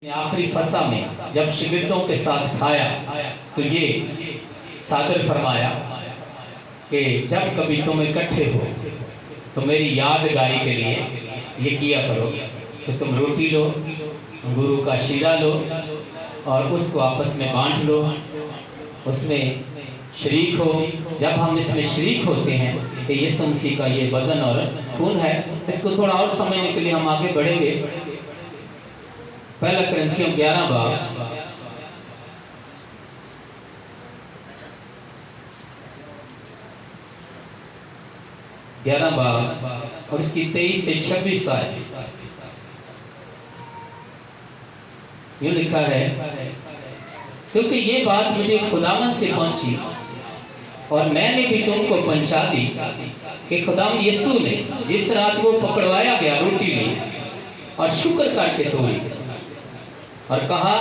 آخری فصا میں جب شاگردوں کے ساتھ کھایا تو یہ صادر فرمایا کہ جب کبھی تم اکٹھے ہو تو میری یادگاری کے لیے یہ کیا کرو کہ تم روٹی لو، انگوروں کا شیرہ لو اور اس کو آپس میں بانٹ لو، اس میں شریک ہو۔ جب ہم اس میں شریک ہوتے ہیں کہ یسوع مسیح کا یہ بدن اور خون ہے۔ اس کو تھوڑا اور سمجھنے کے لیے ہم آگے بڑھیں گے۔ پہلا کرنتھیوں 11 باب اور اس کی 23 سے 26 آیت یہ لکھا ہے، کیونکہ یہ بات مجھے خداوند سے پہنچی اور میں نے بھی تم کو پہنچا دی کہ خداوند یسوع نے جس رات وہ پکڑوایا گیا روٹی لی اور شکر کر کے توڑی اور کہا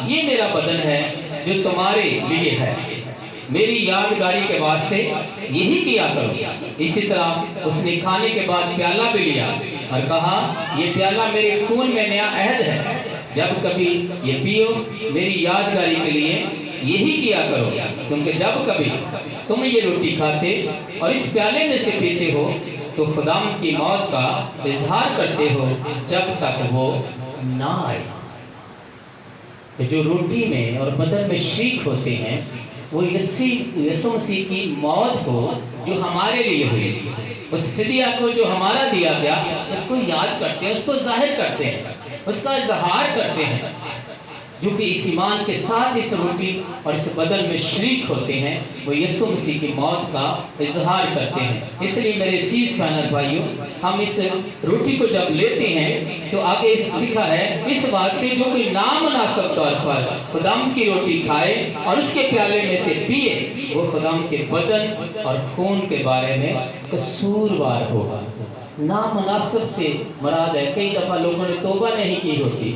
یہ میرا بدن ہے جو تمہارے لیے ہے، میری یادگاری کے واسطے یہی کیا کرو۔ اسی طرح اس نے کھانے کے بعد پیالہ بھی لیا اور کہا یہ پیالہ میرے خون میں نیا عہد ہے، جب کبھی یہ پیو میری یادگاری کے لیے یہی کیا کرو، کیونکہ جب کبھی تم یہ روٹی کھاتے اور اس پیالے میں سے پیتے ہو تو خداوند کی موت کا اظہار کرتے ہو جب تک وہ نہ آئے۔ کہ جو روٹی میں اور بدن میں شریک ہوتے ہیں وہ یسوع مسیح کی موت کو جو ہمارے لیے ہوئی، اس فدیہ کو جو ہمارا دیا گیا، اس کو یاد کرتے ہیں، اس کو ظاہر کرتے ہیں، اس کا اظہار کرتے ہیں۔ جو کہ اس ایمان کے ساتھ اس روٹی اور اس بدن میں شریک ہوتے ہیں وہ یسوع مسیح کی موت کا اظہار کرتے ہیں۔ اس لیے میرے عزیز بہن بھائیوں، ہم اس روٹی کو جب لیتے ہیں تو آگے اس لکھا ہے اس واسطے جو کوئی نامناسب طور پر خداوند کی روٹی کھائے اور اس کے پیالے میں سے پیے وہ خداوند کے بدن اور خون کے بارے میں قصوروار ہوگا۔ نامناسب سے مراد ہے کئی دفعہ لوگوں نے توبہ نہیں کی ہوتی،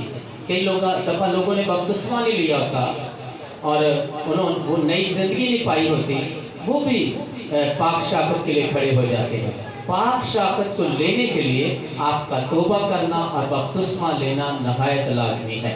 کئی دفعہ لوگوں نے بپتسمہ نہیں لیا ہوتا اور وہ نئی زندگی نہیں پائی ہوتی، وہ بھی پاک شاکت کے لیے کھڑے ہو جاتے ہیں۔ پاک شاکت کو لینے کے لیے آپ کا توبہ کرنا اور بپتسمہ لینا نہایت لازمی ہے۔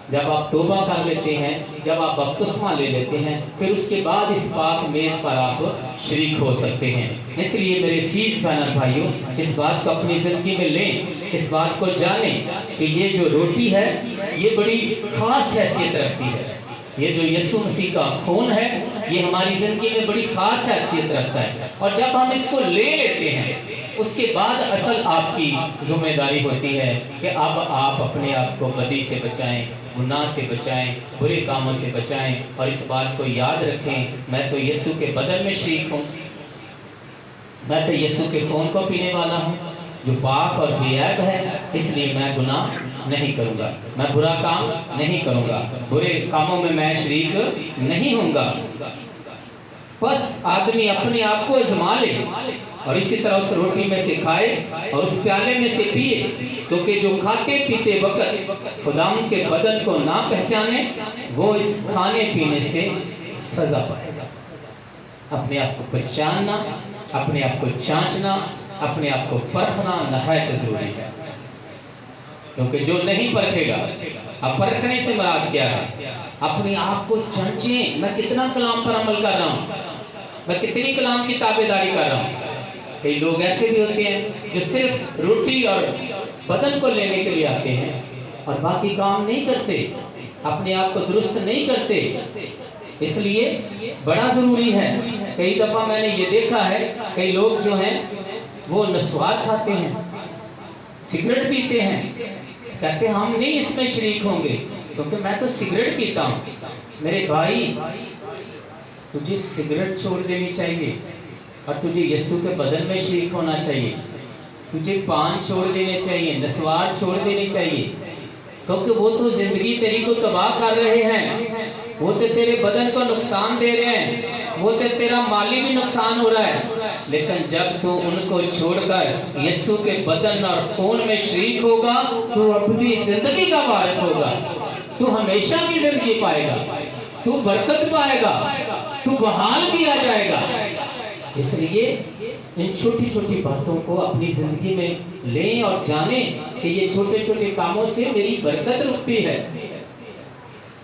جب آپ توبہ کر لیتے ہیں، جب آپ بپتسمہ لے لیتے ہیں، پھر اس کے بعد اس پاک میز پر آپ شریک ہو سکتے ہیں۔ اس لیے میرے عزیز بہن بھائیوں، اس بات کو اپنی زندگی میں لیں، اس بات کو جانیں کہ یہ جو روٹی ہے یہ بڑی خاص حیثیت رکھتی ہے۔ یہ جو یسوع مسیح کا خون ہے یہ ہماری زندگی میں بڑی خاص حیثیت رکھتا ہے، اور جب ہم اس کو لے لیتے ہیں اس کے بعد اصل آپ کی ذمہ داری ہوتی ہے کہ اب آپ اپنے آپ کو بدی سے بچائیں، گناہ سے بچائیں، برے کاموں سے بچائیں، اور اس بات کو یاد رکھیں میں تو یسوع کے بدن میں شریک ہوں، میں تو یسوع کے خون کو پینے والا ہوں جو پاک اور بے عیب ہے، اس لیے میں گناہ نہیں کروں گا، میں برا کام نہیں کروں گا، برے کاموں میں میں شریک نہیں ہوں گا۔ بس آدمی اپنے آپ کو آزما لے اور اسی طرح اس روٹی میں سے کھائے اور اس پیالے میں سے پیے، کیونکہ جو کھاتے پیتے وقت خداوند کے بدن کو نہ پہچانے وہ اس کھانے پینے سے سزا پائے گا۔ اپنے آپ کو پہچاننا، اپنے آپ کو جانچنا، اپنے آپ کو پرکھنا نہایت ضروری ہے، کیونکہ جو نہیں پرکھے گا، اب پرکھنے سے مراد کیا ہے؟ اپنے آپ کو جانچیں، میں کتنا کلام پر عمل کر رہا ہوں، میں کتنی کلام کی تابعداری کر رہا ہوں۔ کئی لوگ ایسے بھی ہوتے ہیں جو صرف روٹی اور بدن کو لینے کے لیے آتے ہیں اور باقی کام نہیں کرتے، اپنے آپ کو درست نہیں کرتے۔ اس لیے بڑا ضروری ہے۔ کئی دفعہ میں نے یہ دیکھا ہے کئی لوگ جو ہیں وہ نسوار کھاتے ہیں، سگریٹ پیتے ہیں، کہتے ہیں ہم نہیں اس میں شریک ہوں گے کیونکہ میں تو سگریٹ پیتا ہوں۔ میرے بھائی، تجھے سگریٹ چھوڑ دینی چاہیے اور تجھے یسوع کے بدن میں شریک ہونا چاہیے۔ تجھے پان چھوڑ دینے چاہیے، نسوار چھوڑ دینی چاہیے، کیونکہ وہ تو زندگی تیری کو تباہ کر رہے ہیں، وہ تو تیرے بدن کو نقصان دے رہے ہیں، وہ تو تیرا مالی بھی نقصان ہو رہا ہے۔ لیکن جب تو ان کو چھوڑ کر یسوع کے بدن اور خون میں شریک ہوگا تو اپنی زندگی کا وارث ہوگا، تو ہمیشہ کی زندگی پائے گا، تو برکت پائے گا، تو بحال کیا جائے گا۔ اس لیے ان چھوٹی چھوٹی باتوں کو اپنی زندگی میں لیں اور جانیں کہ یہ چھوٹے چھوٹے کاموں سے میری برکت رکتی ہے،